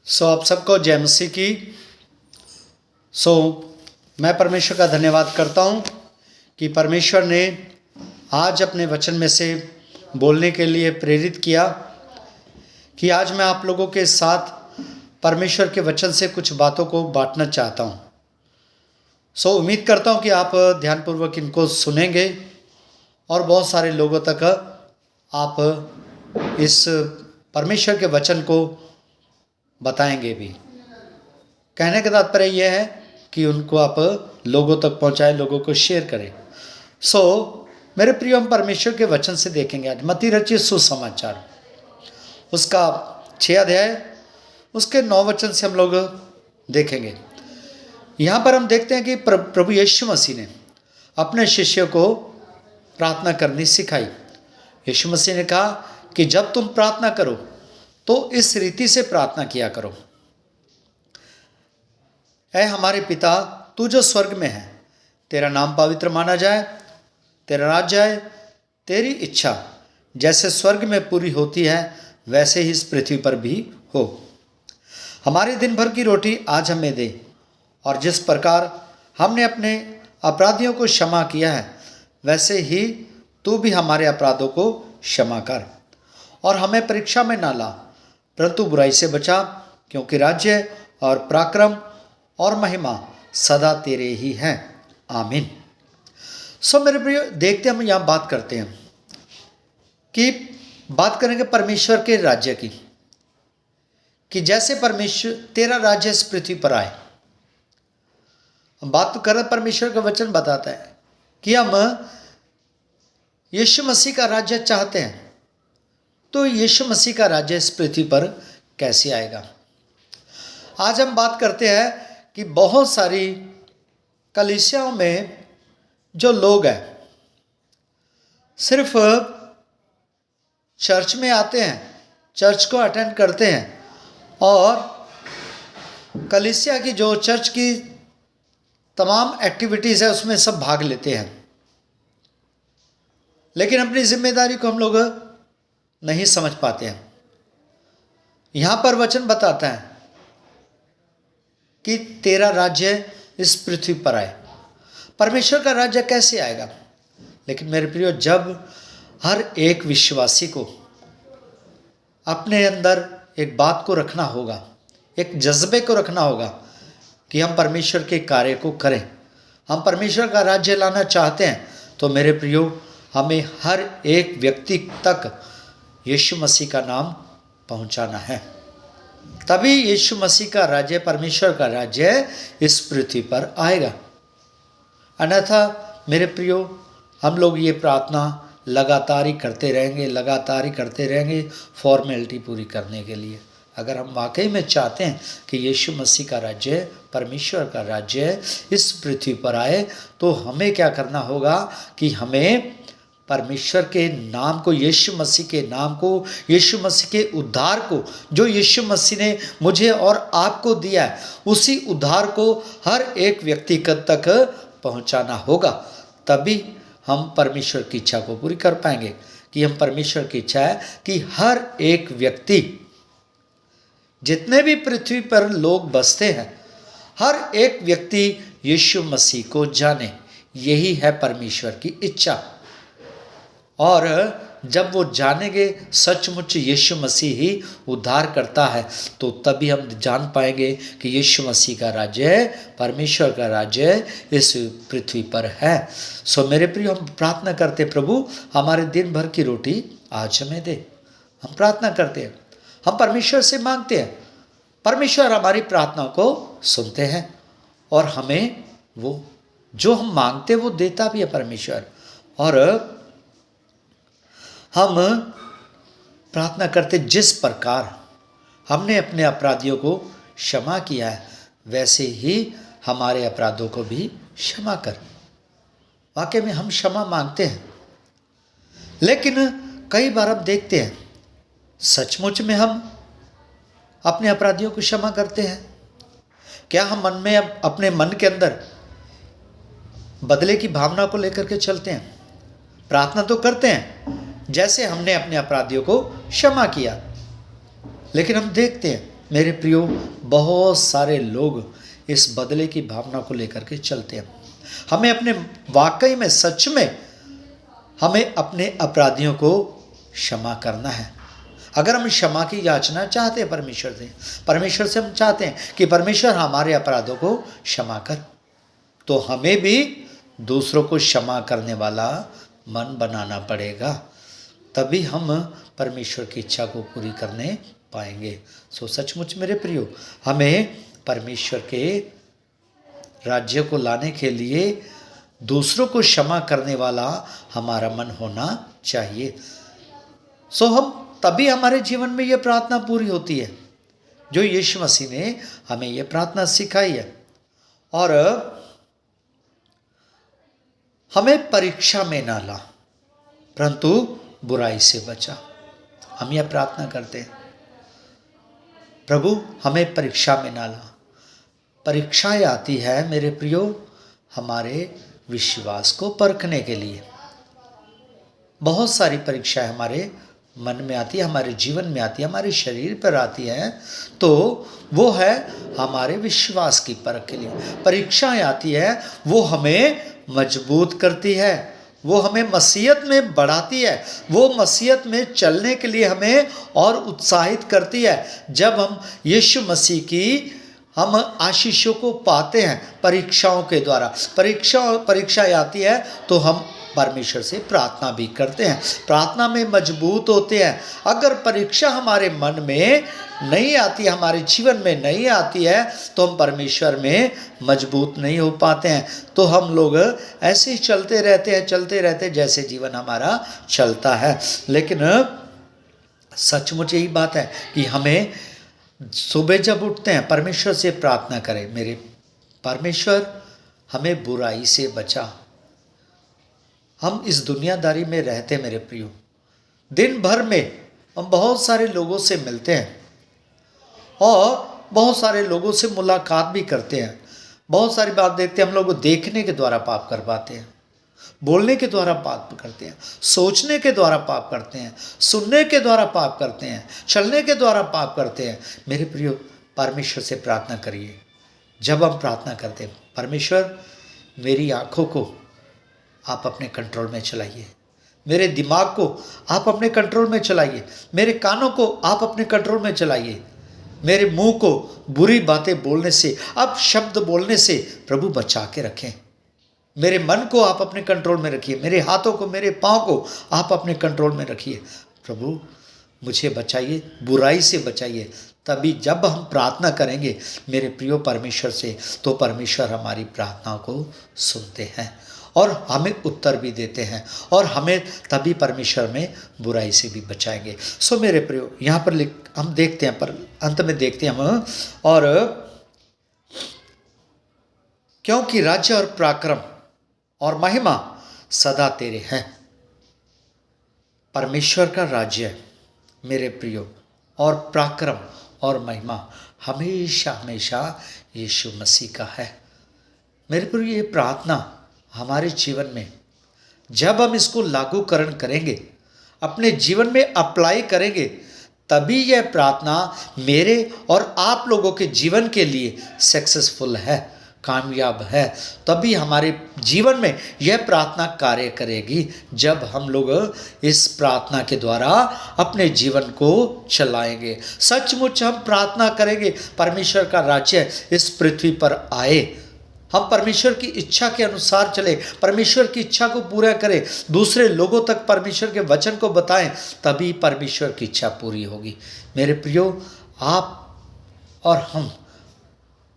आप सबको जय मसीह की। मैं परमेश्वर का धन्यवाद करता हूँ कि परमेश्वर ने आज अपने वचन में से बोलने के लिए प्रेरित किया कि आज मैं आप लोगों के साथ परमेश्वर के वचन से कुछ बातों को बांटना चाहता हूँ। उम्मीद करता हूँ कि आप ध्यानपूर्वक इनको सुनेंगे और बहुत सारे लोगों तक आप इस परमेश्वर के वचन को बताएंगे भी। कहने का तात्पर्य यह है कि उनको आप लोगों तक पहुंचाएं, लोगों को शेयर करें। मेरे प्रिय, हम परमेश्वर के वचन से देखेंगे आज मत्ती रचित सुसमाचार उसका 6 अध्याय उसके 9 वचन से हम लोग देखेंगे। यहाँ पर हम देखते हैं कि प्रभु यीशु मसीह ने अपने शिष्यों को प्रार्थना करनी सिखाई। यीशु मसीह ने कहा कि जब तुम प्रार्थना करो तो इस रीति से प्रार्थना किया करो। ऐ हमारे पिता, तू जो स्वर्ग में है, तेरा नाम पवित्र माना जाए, तेरा राज्य आए, तेरी इच्छा जैसे स्वर्ग में पूरी होती है वैसे ही इस पृथ्वी पर भी हो। हमारी दिन भर की रोटी आज हमें दे, और जिस प्रकार हमने अपने अपराधियों को क्षमा किया है वैसे ही तू भी हमारे अपराधों को क्षमा कर, और हमें परीक्षा में ना ला परंतु बुराई से बचा, क्योंकि राज्य और पराक्रम और महिमा सदा तेरे ही हैं। आमीन। मेरे प्रिय, देखते हम यहाँ बात करते हैं कि बात करेंगे परमेश्वर के राज्य की, कि जैसे परमेश्वर तेरा राज्य इस पृथ्वी पर आए। हम बात तो करें, परमेश्वर का वचन बताता है कि हम यीशु मसीह का राज्य चाहते हैं, तो यीशु मसीह का राज्य इस पृथ्वी पर कैसे आएगा। आज हम बात करते हैं कि बहुत सारी कलीसियाओं में जो लोग हैं सिर्फ चर्च में आते हैं, चर्च को अटेंड करते हैं और कलीसिया की जो चर्च की तमाम एक्टिविटीज़ है उसमें सब भाग लेते हैं, लेकिन अपनी जिम्मेदारी को हम लोग नहीं समझ पाते हैं। यहाँ पर वचन बताता है कि तेरा राज्य इस पृथ्वी पर आए। परमेश्वर का राज्य कैसे आएगा? लेकिन मेरे प्रियो, जब हर एक विश्वासी को अपने अंदर एक बात को रखना होगा, एक जज्बे को रखना होगा कि हम परमेश्वर के कार्य को करें, हम परमेश्वर का राज्य लाना चाहते हैं, तो मेरे प्रियो, हमें हर एक व्यक्ति तक यीशु मसीह का नाम पहुंचाना है। तभी यीशु मसीह का राज्य, परमेश्वर का राज्य इस पृथ्वी पर आएगा। अन्यथा मेरे प्रियो, हम लोग ये प्रार्थना लगातार ही करते रहेंगे फॉर्मेलिटी पूरी करने के लिए। अगर हम वाकई में चाहते हैं कि यीशु मसीह का राज्य, परमेश्वर का राज्य इस पृथ्वी पर आए, तो हमें क्या करना होगा कि हमें परमेश्वर के नाम को, यीशु मसीह के नाम को, यीशु मसीह के उद्धार को, जो यीशु मसीह ने मुझे और आपको दिया है, उसी उद्धार को हर एक व्यक्ति तक पहुंचाना होगा। तभी हम परमेश्वर की इच्छा को पूरी कर पाएंगे। कि हम परमेश्वर की इच्छा है कि हर एक व्यक्ति, जितने भी पृथ्वी पर लोग बसते हैं, हर एक व्यक्ति यीशु मसीह को जाने। यही है परमेश्वर की इच्छा। और जब वो जानेंगे सचमुच यीशु मसीह ही उद्धार करता है, तो तभी हम जान पाएंगे कि यीशु मसीह का राज्य, परमेश्वर का राज्य इस पृथ्वी पर है। मेरे प्रिय, हम प्रार्थना करते, प्रभु हमारे दिन भर की रोटी आज हमें दे। हम प्रार्थना करते हैं, हम परमेश्वर से मांगते हैं। परमेश्वर हमारी प्रार्थना को सुनते हैं और हमें वो जो हम मांगते वो देता भी है परमेश्वर। और हम प्रार्थना करते, जिस प्रकार हमने अपने अपराधियों को क्षमा किया है वैसे ही हमारे अपराधों को भी क्षमा कर। वाकई में हम क्षमा मांगते हैं, लेकिन कई बार हम देखते हैं सचमुच में हम अपने अपराधियों को क्षमा करते हैं क्या? हम मन में, अपने मन के अंदर बदले की भावना को लेकर के चलते हैं। प्रार्थना तो करते हैं जैसे हमने अपने अपराधियों को क्षमा किया, लेकिन हम देखते हैं मेरे प्रियो, बहुत सारे लोग इस बदले की भावना को लेकर के चलते हैं। हमें अपने वाकई में, सच में हमें अपने अपराधियों को क्षमा करना है। अगर हम क्षमा की याचना चाहते हैं परमेश्वर से हम चाहते हैं कि परमेश्वर हमारे अपराधों को क्षमा कर, तो हमें भी दूसरों को क्षमा करने वाला मन बनाना पड़ेगा, तभी हम परमेश्वर की इच्छा को पूरी करने पाएंगे। सो सचमुच मेरे प्रियो, हमें परमेश्वर के राज्य को लाने के लिए दूसरों को क्षमा करने वाला हमारा मन होना चाहिए। सो हम तभी हमारे जीवन में ये प्रार्थना पूरी होती है जो यीशु मसीह ने हमें ये प्रार्थना सिखाई है। और हमें परीक्षा में ना ला, परंतु बुराई से बचा। हम यह प्रार्थना करते हैं, प्रभु हमें परीक्षा में ना ला। परीक्षाएं आती है मेरे प्रियो हमारे विश्वास को परखने के लिए। बहुत सारी परीक्षाएं हमारे मन में आती है, हमारे जीवन में आती है, हमारे शरीर पर आती है, तो वो है हमारे विश्वास की परख के लिए। परीक्षाएं आती है, वो हमें मजबूत करती है, वो हमें मसीहत में बढ़ाती है, वो मसीहत में चलने के लिए हमें और उत्साहित करती है। जब हम यीशु मसीह की हम आशीषों को पाते हैं परीक्षाओं के द्वारा, परीक्षाएं आती है तो हम परमेश्वर से प्रार्थना भी करते हैं, प्रार्थना में मजबूत होते हैं। अगर परीक्षा हमारे मन में नहीं आती, हमारे जीवन में नहीं आती है, तो हम परमेश्वर में मजबूत नहीं हो पाते हैं। तो हम लोग ऐसे ही चलते रहते जैसे जीवन हमारा चलता है। लेकिन सचमुच यही बात है कि हमें सुबह जब उठते हैं परमेश्वर से प्रार्थना करें, मेरे परमेश्वर हमें बुराई से बचा। हम इस दुनियादारी में रहते मेरे प्रियो, दिन भर में हम बहुत सारे लोगों से मिलते हैं और बहुत सारे लोगों से मुलाकात भी करते हैं। बहुत सारी बात देखते हैं, हम लोग देखने के द्वारा पाप कर पाते हैं, बोलने के द्वारा पाप करते हैं, सोचने के द्वारा पाप करते हैं, सुनने के द्वारा पाप करते हैं, चलने के द्वारा पाप करते हैं। मेरे प्रियो परमेश्वर से प्रार्थना करिए। जब हम प्रार्थना करते हैं, परमेश्वर मेरी आँखों को आप अपने कंट्रोल में चलाइए, मेरे दिमाग को आप अपने कंट्रोल में चलाइए, मेरे कानों को आप अपने कंट्रोल में चलाइए, मेरे मुंह को बुरी बातें बोलने से, अपशब्द बोलने से प्रभु बचा के रखें। मेरे मन को आप अपने कंट्रोल में रखिए, मेरे हाथों को, मेरे पाँव को आप अपने कंट्रोल में रखिए। प्रभु मुझे बचाइए, बुराई से बचाइए। तभी जब हम प्रार्थना करेंगे मेरे प्रियो परमेश्वर से, तो परमेश्वर हमारी प्रार्थना को सुनते हैं और हमें उत्तर भी देते हैं, और हमें तभी परमेश्वर में बुराई से भी बचाएंगे। सो मेरे प्रियो यहाँ पर हम देखते हैं, पर अंत में देखते हैं हम, और क्योंकि राज्य और पराक्रम और महिमा सदा तेरे हैं। परमेश्वर का राज्य मेरे प्रियो और पराक्रम और महिमा हमेशा हमेशा यीशु मसीह का है। मेरे प्रियो ये प्रार्थना हमारे जीवन में जब हम इसको लागूकरण करेंगे, अपने जीवन में अप्लाई करेंगे, तभी यह प्रार्थना मेरे और आप लोगों के जीवन के लिए सक्सेसफुल है, कामयाब है। तभी हमारे जीवन में यह प्रार्थना कार्य करेगी जब हम लोग इस प्रार्थना के द्वारा अपने जीवन को चलाएंगे। सचमुच हम प्रार्थना करेंगे परमेश्वर का राज्य इस पृथ्वी पर आए, हम परमेश्वर की इच्छा के अनुसार चले, परमेश्वर की इच्छा को पूरा करें, दूसरे लोगों तक परमेश्वर के वचन को बताएं, तभी परमेश्वर की इच्छा पूरी होगी। मेरे प्रियो आप और हम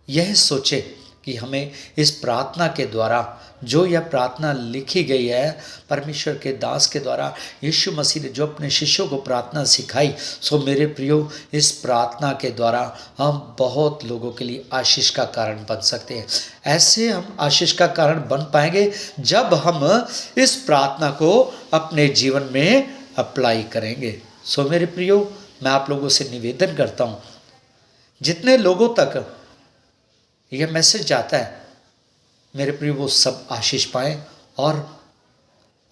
यह सोचें कि हमें इस प्रार्थना के द्वारा, जो यह प्रार्थना लिखी गई है परमेश्वर के दास के द्वारा, यीशु मसीह ने जो अपने शिष्यों को प्रार्थना सिखाई, सो मेरे प्रियो इस प्रार्थना के द्वारा हम बहुत लोगों के लिए आशीष का कारण बन सकते हैं। ऐसे हम आशीष का कारण बन पाएंगे जब हम इस प्रार्थना को अपने जीवन में अप्लाई करेंगे। सो मेरे प्रियो मैं आप लोगों से निवेदन करता हूँ, जितने लोगों तक यह मैसेज जाता है मेरे प्रियो वो सब आशीष पाएँ, और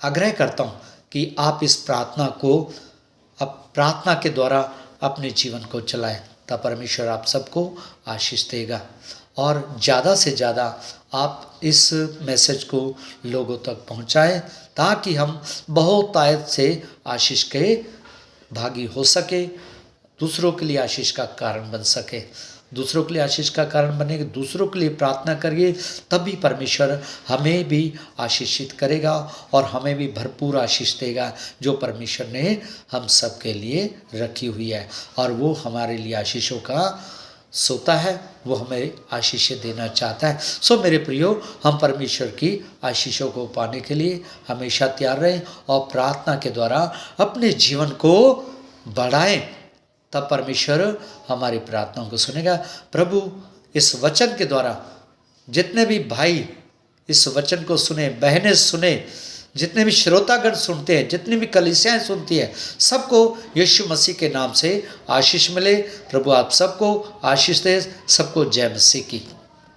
आग्रह करता हूँ कि आप इस प्रार्थना को अब प्रार्थना के द्वारा अपने जीवन को चलाएं, तब परमेश्वर आप सबको आशीष देगा। और ज़्यादा से ज़्यादा आप इस मैसेज को लोगों तक पहुंचाएं ताकि हम बहुतायत से आशीष के भागी हो सके, दूसरों के लिए आशीष का कारण बन सके। दूसरों के लिए आशीष का कारण बनेंगे, दूसरों के लिए प्रार्थना करिए, तभी परमेश्वर हमें भी आशीषित करेगा और हमें भी भरपूर आशीष देगा जो परमेश्वर ने हम सब के लिए रखी हुई है। और वो हमारे लिए आशीषों का सोता है, वो हमें आशीषें देना चाहता है। सो मेरे प्रियो, हम परमेश्वर की आशीषों को पाने के लिए हमेशा तैयार रहें और प्रार्थना के द्वारा अपने जीवन को बढ़ाएं, तब परमेश्वर हमारी प्रार्थनाओं को सुनेगा। प्रभु इस वचन के द्वारा जितने भी भाई इस वचन को सुने, बहनें सुने, जितने भी श्रोतागण सुनते हैं, जितनी भी कलीसियाएं सुनती है, सबको यीशु मसीह के नाम से आशीष मिले। प्रभु आप सबको आशीष दे। सबको जय मसीह की।